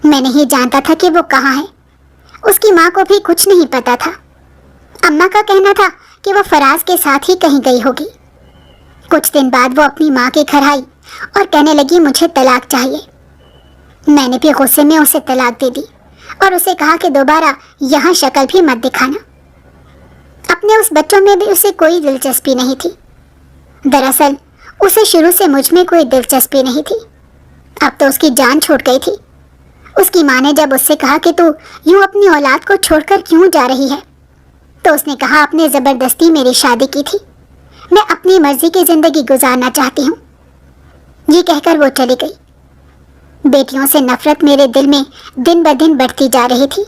S1: میں نہیں جانتا تھا کہ وہ کہاں ہے۔ اس کی ماں کو بھی کچھ نہیں پتا تھا۔ اماں کا کہنا تھا کہ وہ فراز کے ساتھ ہی کہیں گئی ہوگی۔ کچھ دن بعد وہ اپنی ماں کے گھر آئی اور کہنے لگی مجھے طلاق چاہیے۔ میں نے بھی غصے میں اسے طلاق دے دی اور اسے کہا کہ دوبارہ یہاں شکل بھی مت دکھانا۔ اپنے اس بچوں میں بھی اسے کوئی دلچسپی نہیں تھی۔ دراصل اسے شروع سے مجھ میں کوئی دلچسپی نہیں تھی۔ اب تو اس کی جان چھوٹ گئی تھی۔ اس کی ماں نے جب اس سے کہا کہ تو یوں اپنی اولاد کو چھوڑ کر کیوں جا رہی ہے، تو اس نے کہا آپ نے زبردستی میری شادی کی تھی، میں اپنی مرضی کی زندگی گزارنا چاہتی ہوں۔ یہ کہہ کر وہ چلی گئی۔ بیٹیوں سے نفرت میرے دل میں دن بدن بڑھتی جا رہی تھی۔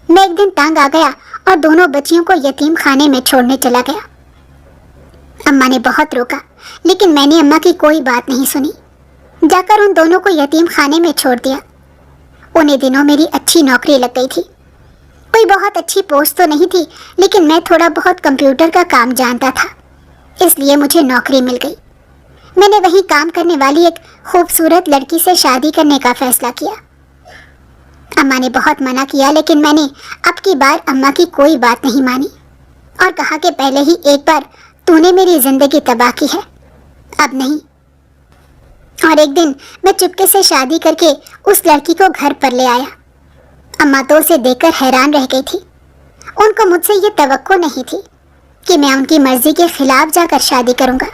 S1: میں ایک دن تنگ آ گیا اور دونوں بچیوں کو یتیم خانے میں چھوڑنے چلا گیا۔ اماں نے بہت روکا، لیکن میں نے اماں کی کوئی بات نہیں سنی۔ جا کر ان دونوں کو یتیم خانے میں چھوڑ دیا۔ انہیں دنوں میری اچھی نوکری لگ گئی تھی۔ کوئی بہت اچھی پوسٹ تو نہیں تھی، لیکن میں تھوڑا بہت کمپیوٹر کا کام جانتا تھا، اس لیے مجھے نوکری مل گئی۔ میں نے وہیں کام کرنے والی ایک خوبصورت لڑکی سے شادی کرنے کا فیصلہ کیا۔ اماں نے بہت منع کیا، لیکن میں نے اب کی بار اماں کی کوئی بات نہیں مانی اور کہا کہ پہلے ہی ایک بار تو نے میری زندگی تباہ کی ہے، اب نہیں۔ اور ایک دن میں چپکے سے شادی کر کے اس لڑکی کو گھر پر لے آیا۔ اماں تو اسے دیکھ کر حیران رہ گئی تھی۔ ان کو مجھ سے یہ توقع نہیں تھی کہ میں ان کی مرضی کے خلاف جا کر شادی کروں گا۔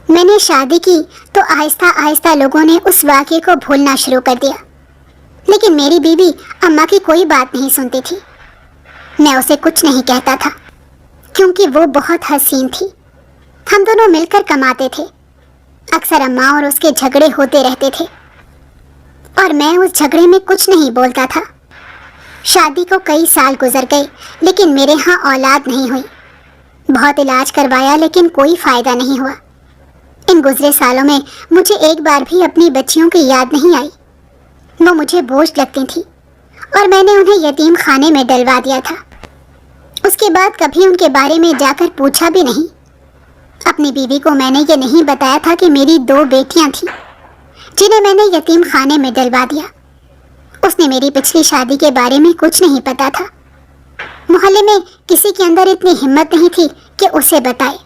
S1: میں نے شادی کی تو آہستہ آہستہ لوگوں نے اس واقعے کو بھولنا شروع کر دیا، لیکن میری بیوی اماں کی کوئی بات نہیں سنتی تھی۔ میں اسے کچھ نہیں کہتا تھا کیونکہ وہ بہت حسین تھی۔ ہم دونوں مل کر کماتے تھے۔ اکثر اماں اور اس کے جھگڑے ہوتے رہتے تھے اور میں اس جھگڑے میں کچھ نہیں بولتا تھا۔ شادی کو کئی سال گزر گئے، لیکن میرے ہاں اولاد نہیں ہوئی۔ بہت علاج کروایا لیکن کوئی فائدہ نہیں ہوا۔ ان گزرے سالوں میں مجھے ایک بار بھی اپنی بچیوں کی یاد نہیں آئی۔ وہ مجھے بوجھ لگتی تھی اور میں نے انہیں یتیم خانے میں ڈلوا دیا تھا۔ اس کے بعد کبھی ان کے بارے میں جا کر پوچھا بھی نہیں۔ اپنی بیوی کو میں نے یہ نہیں بتایا تھا کہ میری 2 بیٹیاں تھیں جنہیں میں نے یتیم خانے میں ڈلوا دیا۔ اس نے میری پچھلی شادی کے بارے میں کچھ نہیں پتا تھا۔ محلے میں کسی کے اندر اتنی ہمت نہیں تھی کہ اسے بتائے،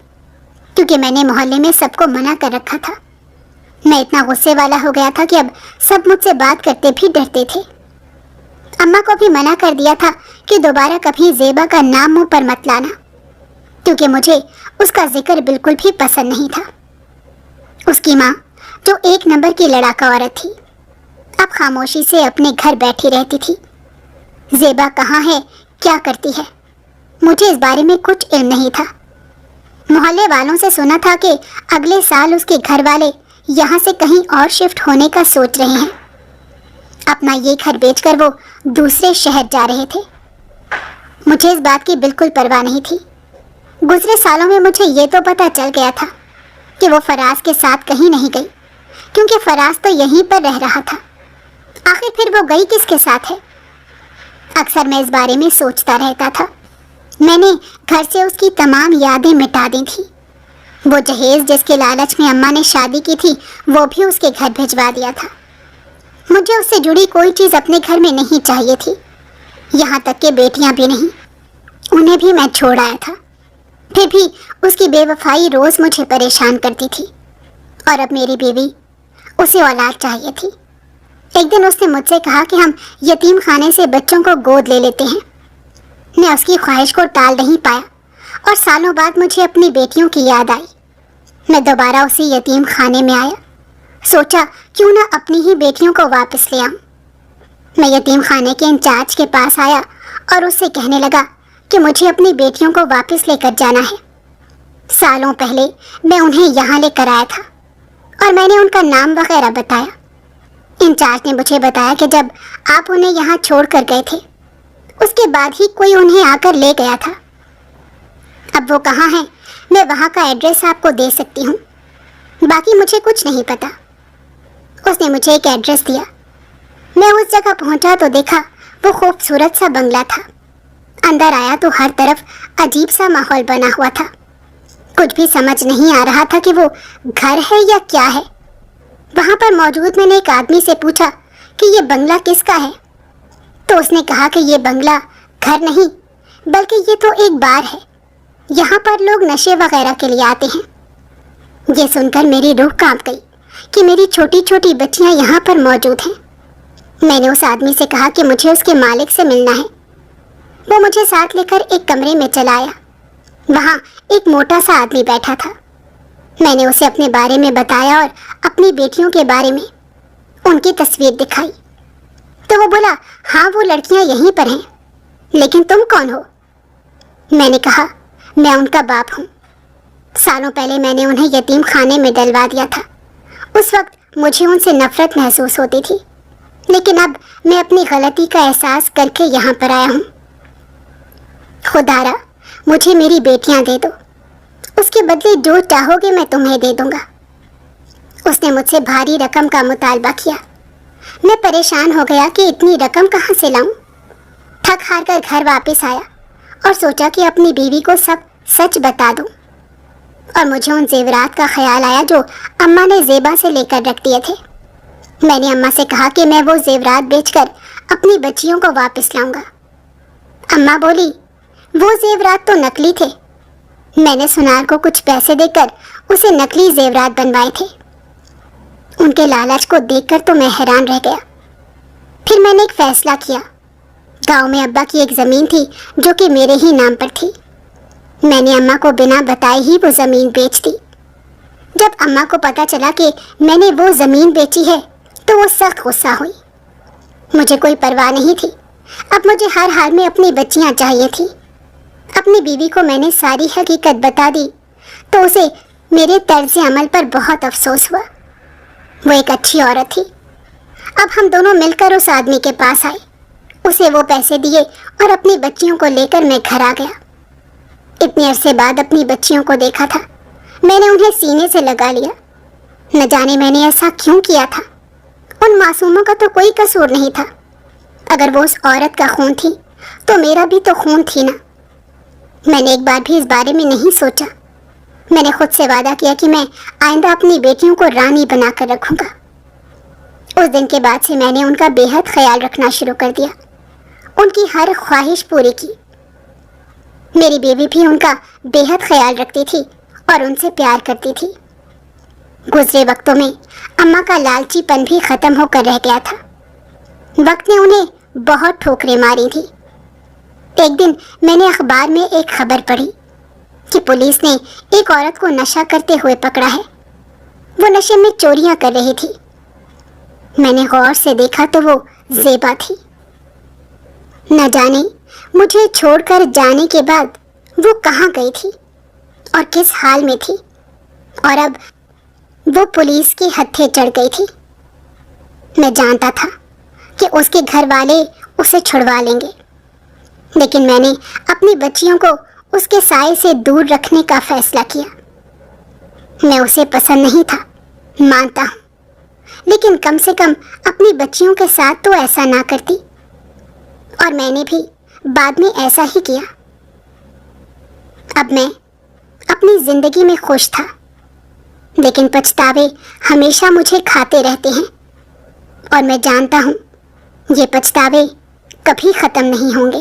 S1: کیونکہ میں نے محلے میں سب کو منع کر رکھا تھا۔ میں اتنا غصے والا ہو گیا تھا کہ اب سب مجھ سے بات کرتے بھی ڈرتے تھے۔ اماں کو بھی منع کر دیا تھا کہ دوبارہ کبھی زیبا کا نام منہ پر مت لانا، کیونکہ مجھے اس کا ذکر بالکل بھی پسند نہیں تھا۔ اس کی ماں جو 1 نمبر کی لڑاکا عورت تھی، اب خاموشی سے اپنے گھر بیٹھی رہتی تھی۔ زیبا کہاں ہے، کیا کرتی ہے، مجھے اس بارے میں کچھ علم نہیں تھا۔ محلے والوں سے سنا تھا کہ اگلے سال اس کے گھر والے یہاں سے کہیں اور شفٹ ہونے کا سوچ رہے ہیں۔ اپنا یہ گھر بیچ کر وہ دوسرے شہر جا رہے تھے۔ مجھے اس بات کی بالکل پرواہ نہیں تھی۔ گزرے سالوں میں مجھے یہ تو پتہ چل گیا تھا کہ وہ فراز کے ساتھ کہیں نہیں گئی، کیونکہ فراز تو یہیں پر رہ رہا تھا۔ آخر پھر وہ گئی کس کے ساتھ ہے؟ اکثر میں اس بارے میں سوچتا رہتا تھا۔ میں نے گھر سے اس کی تمام یادیں مٹا دی تھیں۔ وہ جہیز جس کے لالچ میں اماں نے شادی کی تھی، وہ بھی اس کے گھر بھجوا دیا تھا۔ مجھے اس سے جڑی کوئی چیز اپنے گھر میں نہیں چاہیے تھی، یہاں تک کہ بیٹیاں بھی نہیں۔ انہیں بھی میں چھوڑ آیا تھا۔ پھر بھی اس کی بے وفائی روز مجھے پریشان کرتی تھی، اور اب میری بیوی اسے اولاد چاہیے تھی۔ ایک دن اس نے مجھ سے کہا کہ ہم یتیم خانے سے بچوں کو گود لے لیتے ہیں۔ میں اس کی خواہش کو ٹال نہیں پایا، اور سالوں بعد مجھے اپنی بیٹیوں کی یاد آئی۔ میں دوبارہ اسی یتیم خانے میں آیا، سوچا کیوں نہ اپنی ہی بیٹیوں کو واپس لے آؤں۔ میں یتیم خانے کے انچارج کے پاس آیا اور اس سے کہنے لگا کہ مجھے اپنی بیٹیوں کو واپس لے کر جانا ہے۔ سالوں پہلے میں انہیں یہاں لے کر آیا تھا، اور میں نے ان کا نام وغیرہ بتایا۔ इंचार्ज ने मुझे बताया कि जब आप उन्हें यहाँ छोड़ कर गए थे उसके बाद ही कोई उन्हें आकर ले गया था। अब वो कहाँ हैं मैं वहाँ का एड्रेस आपको दे सकती हूँ, बाकी मुझे कुछ नहीं पता। उसने मुझे एक एड्रेस दिया। मैं उस जगह पहुँचा तो देखा वो खूबसूरत सा बंगला था। अंदर आया तो हर तरफ अजीब सा माहौल बना हुआ था। कुछ भी समझ नहीं आ रहा था कि वो घर है या क्या है। वहाँ पर मौजूद मैंने एक आदमी से पूछा कि ये बंगला किसका है, तो उसने कहा कि ये बंगला घर नहीं बल्कि ये तो एक बार है, यहाँ पर लोग नशे वगैरह के लिए आते हैं। ये सुनकर मेरी रूह कांप गई कि मेरी छोटी छोटी बच्चियाँ यहाँ पर मौजूद हैं। मैंने उस आदमी से कहा कि मुझे उसके मालिक से मिलना है। वो मुझे साथ लेकर एक कमरे में चला आया। वहाँ एक मोटा सा आदमी बैठा था। मैंने उसे अपने बारे में बताया और अपनी बेटियों के बारे में उनकी तस्वीर दिखाई। तो वो बोला, हाँ वो लड़कियाँ यहीं पर हैं, लेकिन तुम कौन हो? मैंने कहा, मैं उनका बाप हूँ। सालों पहले मैंने उन्हें यतीम खाने में डलवा दिया था। उस वक्त मुझे उनसे नफरत महसूस होती थी, लेकिन अब मैं अपनी गलती का एहसास करके यहाँ पर आया हूँ। खुदारा मुझे मेरी बेटियाँ दे दो, उसके बदले जो चाहोगे मैं तुम्हें दे दूँगा। उसने मुझसे भारी रकम का मुतालबा किया। मैं परेशान हो गया कि इतनी रकम कहाँ से लाऊं। थक हार कर घर वापस आया और सोचा कि अपनी बीवी को सब सच बता दूं। और मुझे उन जेवरात का ख्याल आया जो अम्मा ने ज़ेबा से लेकर रख दिए थे। मैंने अम्मा से कहा कि मैं वो जेवरात बेचकर अपनी बच्चियों को वापस लाऊंगा। अम्मा बोली, वो जेवरात तो नकली थे। मैंने सुनार को कुछ पैसे देकर उसे नकली जेवरात बनवाए थे। उनके लालच को देखकर तो मैं हैरान रह गया। फिर मैंने एक फैसला किया। गांव में अब्बा की एक ज़मीन थी जो कि मेरे ही नाम पर थी। मैंने अम्मा को बिना बताए ही वो ज़मीन बेच दी। जब अम्मा को पता चला कि मैंने वो ज़मीन बेची है तो वो सख्त गुस्सा हुई। मुझे कोई परवाह नहीं थी। अब मुझे हर हाल में अपनी बच्चियां चाहिए थी। अपनी बीवी को मैंने सारी हकीकत बता दी तो उसे मेरे तर्ज अमल पर बहुत अफसोस हुआ। वो एक अच्छी औरत थी। अब हम दोनों मिलकर उस आदमी के पास आए। उसे वो पैसे दिए और अपनी बच्चियों को लेकर मैं घर आ गया। इतने अरसे बाद अपनी बच्चियों को देखा था। मैंने उन्हें सीने से लगा लिया। न जाने मैंने ऐसा क्यों किया था। उन मासूमों का तो कोई कसूर नहीं था। अगर वो उस औरत का खून थी तो मेरा भी तो खून थी ना। मैंने एक बार भी इस बारे में नहीं सोचा। मैंने खुद से वादा किया कि मैं आइंदा अपनी बेटियों को रानी बनाकर रखूंगा। उस दिन के बाद से मैंने उनका बेहद ख्याल रखना शुरू कर दिया। उनकी हर ख्वाहिश पूरी की। मेरी बीवी भी उनका बेहद ख्याल रखती थी और उनसे प्यार करती थी। गुजरे वक्तों में अम्मा का लालचीपन भी ख़त्म होकर रह गया था। वक्त ने उन्हें बहुत ठोकरें मारी थी। एक दिन मैंने अखबार में एक खबर पढ़ी कि पुलिस ने एक औरत को नशा करते हुए पकड़ा है। वो नशे में चोरियां कर रही थी। मैंने गौर से देखा तो वो ज़ेबा थी। न जाने मुझे छोड़कर जाने के बाद वो कहाँ गई थी और किस हाल में थी, और अब वो पुलिस के हत्थे चढ़ गई थी। मैं जानता था कि उसके घर वाले उसे छुड़वा लेंगे, लेकिन मैंने अपनी बच्चियों को उसके साए से दूर रखने का फैसला किया। मैं उसे पसंद नहीं था, मानता हूँ, लेकिन कम से कम अपनी बच्चियों के साथ तो ऐसा ना करती। और मैंने भी बाद में ऐसा ही किया। अब मैं अपनी जिंदगी में खुश था, लेकिन पछतावे हमेशा मुझे खाते रहते हैं और मैं जानता हूँ ये पछतावे कभी ख़त्म नहीं होंगे।